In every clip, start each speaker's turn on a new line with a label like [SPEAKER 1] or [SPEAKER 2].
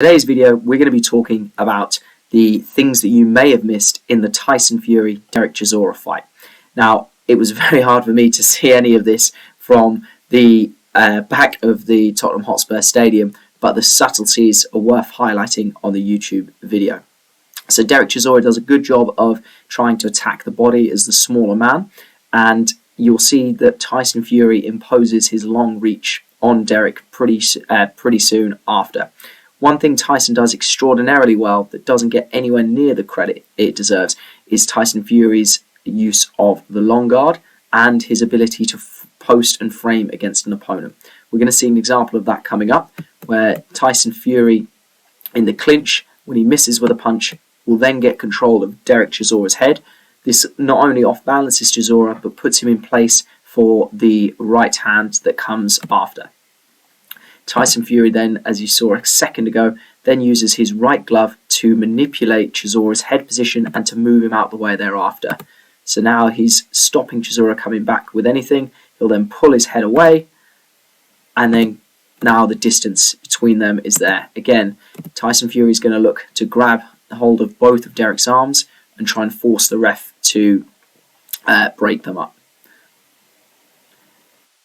[SPEAKER 1] Today's video, we're going to be talking about the things that you may have missed in the Tyson Fury-Derek Chisora fight. Now, it was very hard for me to see any of this from the back of the Tottenham Hotspur Stadium, but the subtleties are worth highlighting on the YouTube video. So Derek Chisora does a good job of trying to attack the body as the smaller man, and you'll see that Tyson Fury imposes his long reach on Derek pretty soon after. One thing Tyson does extraordinarily well that doesn't get anywhere near the credit it deserves is Tyson Fury's use of the long guard and his ability to post and frame against an opponent. We're going to see an example of that coming up, where Tyson Fury in the clinch, when he misses with a punch, will then get control of Derek Chisora's head. This not only off-balances Chisora, but puts him in place for the right hand that comes after. Tyson Fury then, as you saw a second ago, then uses his right glove to manipulate Chisora's head position and to move him out the way thereafter. So now he's stopping Chisora coming back with anything. He'll then pull his head away, and then now the distance between them is there. Again, Tyson Fury is going to look to grab hold of both of Derek's arms and try and force the ref to break them up.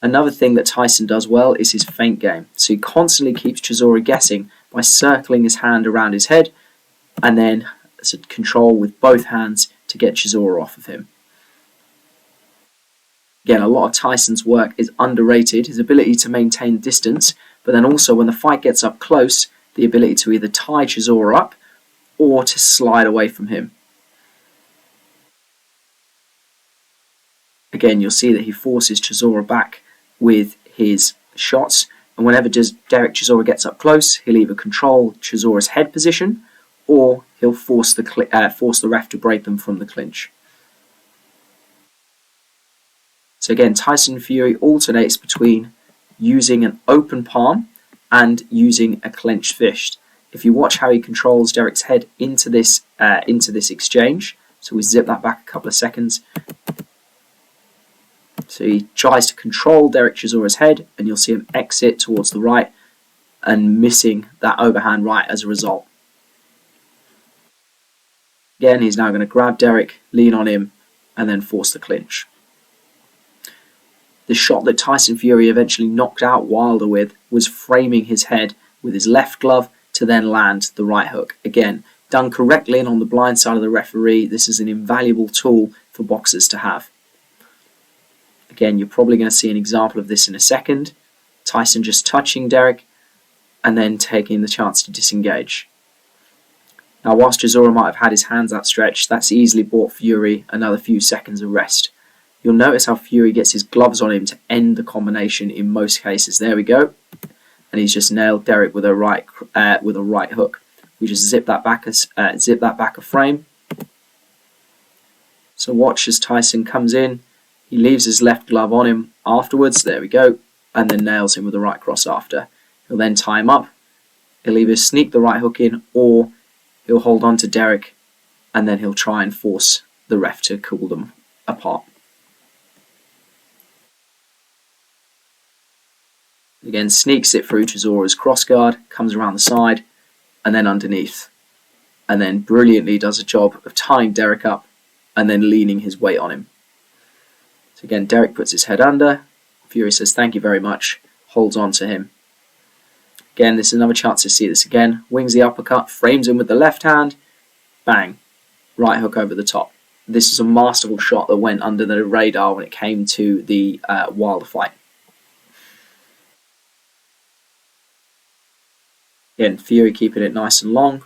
[SPEAKER 1] Another thing that Tyson does well is his feint game. So he constantly keeps Chisora guessing by circling his hand around his head and then control with both hands to get Chisora off of him. Again, a lot of Tyson's work is underrated, his ability to maintain distance, but then also when the fight gets up close, the ability to either tie Chisora up or to slide away from him. Again, you'll see that he forces Chisora back with his shots, and whenever Derek Chisora gets up close, he'll either control Chisora's head position or he'll force the ref to break them from the clinch. So again, Tyson Fury alternates between using an open palm and using a clenched fist. If you watch how he controls Derek's head into this exchange, so we zip that back a couple of seconds. So he tries to control Derek Chisora's head, and you'll see him exit towards the right and missing that overhand right as a result. Again, he's now going to grab Derek, lean on him, and then force the clinch. The shot that Tyson Fury eventually knocked out Wilder with was framing his head with his left glove to then land the right hook. Again, done correctly and on the blind side of the referee, this is an invaluable tool for boxers to have. Again, you're probably going to see an example of this in a second. Tyson just touching Derek and then taking the chance to disengage. Now, whilst Chisora might have had his hands outstretched, that's easily bought Fury another few seconds of rest. You'll notice how Fury gets his gloves on him to end the combination in most cases. There we go. And he's just nailed Derek with a right hook. We just zip that back a frame. So watch as Tyson comes in. He leaves his left glove on him afterwards, there we go, and then nails him with the right cross after. He'll then tie him up. He'll either sneak the right hook in or he'll hold on to Derek and then he'll try and force the ref to cool them apart. Again, sneaks it through Chisora's crossguard, comes around the side and then underneath. And then brilliantly does a job of tying Derek up and then leaning his weight on him. So again, Derek puts his head under. Fury says thank you very much, holds on to him. Again, this is another chance to see this again. Wings the uppercut, frames him with the left hand, bang, right hook over the top. This is a masterful shot that went under the radar when it came to the Wilder fight. Again, Fury keeping it nice and long.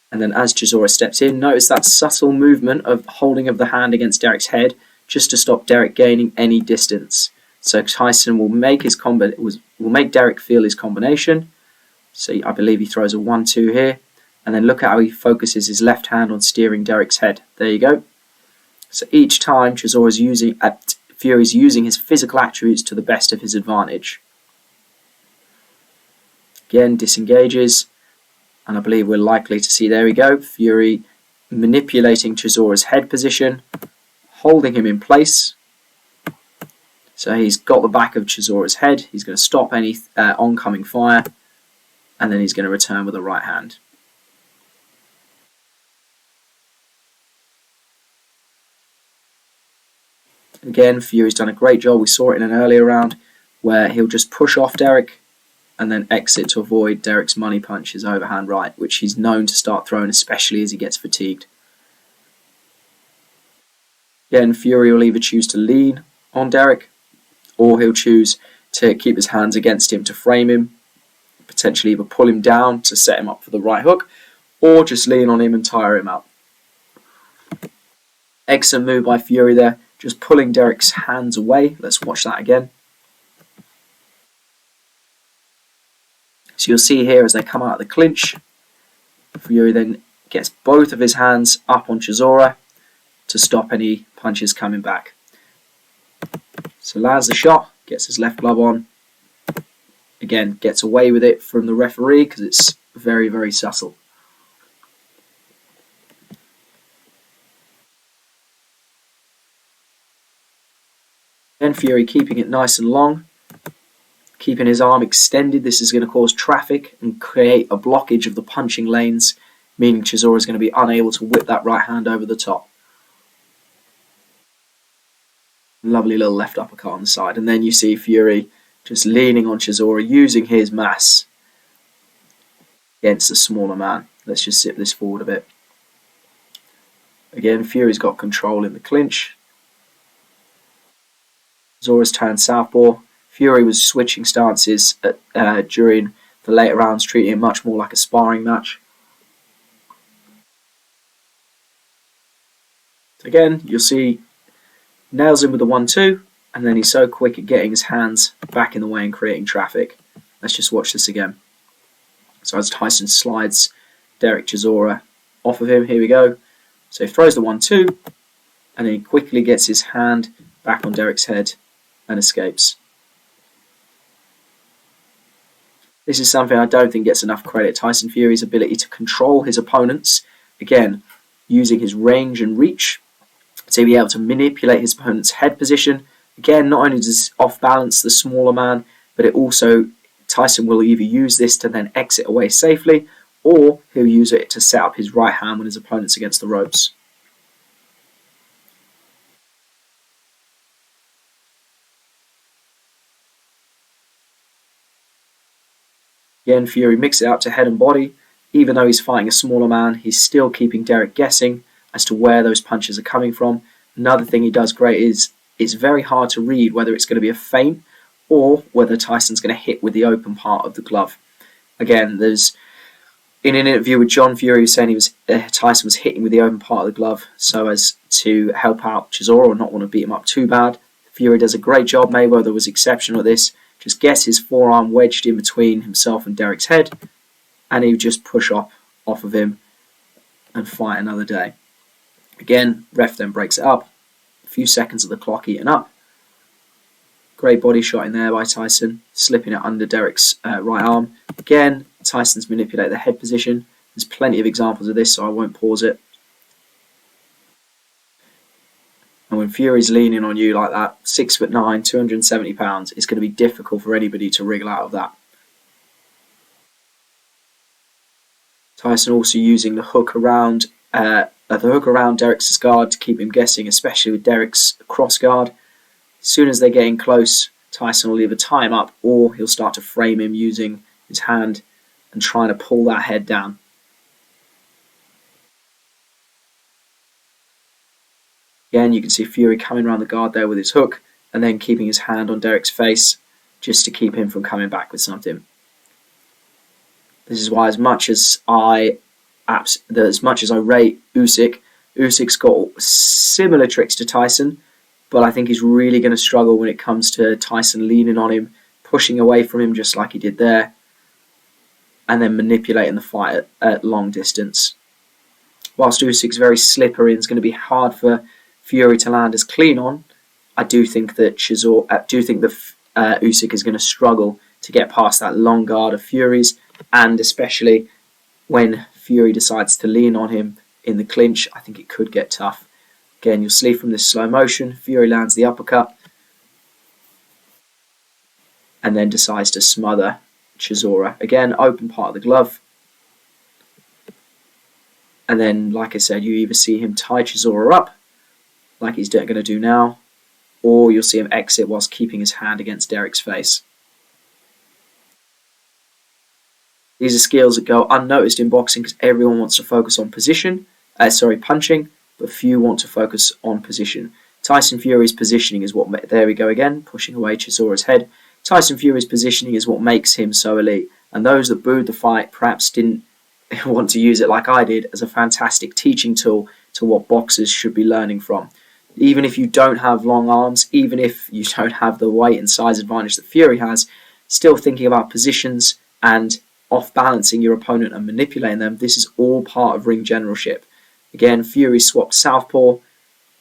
[SPEAKER 1] And then as Chisora steps in, notice that subtle movement of holding of the hand against Derek's head just to stop Derek gaining any distance. So Tyson will make Derek feel his combination. So I believe he throws a 1-2 here. And then look at how he focuses his left hand on steering Derek's head. There you go. So each time Fury's using his physical attributes to the best of his advantage. Again, disengages. And I believe we're likely to see, there we go, Fury manipulating Chisora's head position, holding him in place, So he's got the back of Chisora's head. He's going to stop any oncoming fire, and then he's going to return with a right hand. Again, Fury's done a great job. We saw it in an earlier round where he'll just push off Derek and then exit to avoid Derek's money punch, his overhand right, which he's known to start throwing, especially as he gets fatigued. Again, Fury will either choose to lean on Derek, or he'll choose to keep his hands against him to frame him, potentially either pull him down to set him up for the right hook, or just lean on him and tire him out. Excellent move by Fury there, just pulling Derek's hands away. Let's watch that again. So you'll see here as they come out of the clinch, Fury then gets both of his hands up on Chisora to stop any punches coming back. So lands the shot, gets his left glove on. Again, gets away with it from the referee because it's very, very subtle. Then Fury keeping it nice and long, keeping his arm extended. This is going to cause traffic and create a blockage of the punching lanes, meaning Chisora is going to be unable to whip that right hand over the top. Lovely little left uppercut on the side. And then you see Fury just leaning on Chisora, using his mass against the smaller man. Let's just zip this forward a bit. Again, Fury's got control in the clinch. Chisora's turned southpaw. Fury was switching stances during the later rounds, treating it much more like a sparring match. Again, you'll see nails him with the 1-2, and then he's so quick at getting his hands back in the way and creating traffic. Let's just watch this again. So as Tyson slides Derek Chisora off of him, here we go. So he throws the 1-2, and then he quickly gets his hand back on Derek's head and escapes. This is something I don't think gets enough credit. Tyson Fury's ability to control his opponents, again, using his range and reach to be able to manipulate his opponent's head position. Again, not only does it off-balance the smaller man, but it also, Tyson will either use this to then exit away safely, or he'll use it to set up his right hand when his opponent's against the ropes. Again, Fury mixes it up to head and body. Even though he's fighting a smaller man, he's still keeping Derek guessing as to where those punches are coming from. Another thing he does great is it's very hard to read whether it's going to be a feint or whether Tyson's going to hit with the open part of the glove. Again, there's in an interview with John Fury, he was saying Tyson was hitting with the open part of the glove so as to help out Chisora or not want to beat him up too bad. Fury does a great job. Mayweather was exceptional at this. Just gets his forearm wedged in between himself and Derek's head, and he would just push off of him and fight another day. Again, ref then breaks it up. A few seconds of the clock eaten up. Great body shot in there by Tyson, slipping it under Derek's right arm. Again, Tyson's manipulated the head position. There's plenty of examples of this, so I won't pause it. And when Fury's leaning on you like that, 6'9", 270 pounds, it's going to be difficult for anybody to wriggle out of that. Tyson also using the hook around Derek's guard to keep him guessing, especially with Derek's cross guard. As soon as they're getting close, Tyson will either tie him up or he'll start to frame him using his hand and trying to pull that head down. Again, you can see Fury coming around the guard there with his hook and then keeping his hand on Derek's face just to keep him from coming back with something. This is why as much as I rate Usyk, Usyk's got similar tricks to Tyson, but I think he's really going to struggle when it comes to Tyson leaning on him, pushing away from him just like he did there, and then manipulating the fight at long distance. Whilst Usyk's very slippery and it's going to be hard for Fury to land as clean on, I do think that Usyk is going to struggle to get past that long guard of Fury's, and especially when Fury decides to lean on him in the clinch, I think it could get tough. Again, you'll see from this slow motion, Fury lands the uppercut. and then decides to smother Chisora. Again, open part of the glove. And then, like I said, you either see him tie Chisora up, like he's going to do now, or you'll see him exit whilst keeping his hand against Derek's face. These are skills that go unnoticed in boxing because everyone wants to focus on punching, but few want to focus on position. Tyson Fury's positioning is what, there we go again, pushing away Chisora's head. Tyson Fury's positioning is what makes him so elite, and those that booed the fight perhaps didn't want to use it like I did as a fantastic teaching tool to what boxers should be learning from. Even if you don't have long arms, even if you don't have the weight and size advantage that Fury has, still thinking about positions and off-balancing your opponent and manipulating them, this is all part of ring generalship. Again, Fury swapped southpaw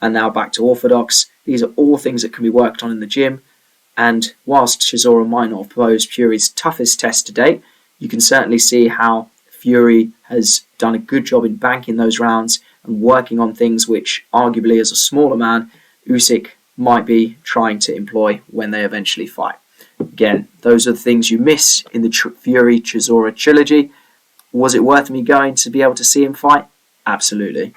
[SPEAKER 1] and now back to orthodox. These are all things that can be worked on in the gym, and whilst Chisora might not have posed Fury's toughest test to date, you can certainly see how Fury has done a good job in banking those rounds and working on things which, arguably as a smaller man, Usyk might be trying to employ when they eventually fight. Again, those are the things you miss in the Fury-Chisora trilogy. Was it worth me going to be able to see him fight? Absolutely.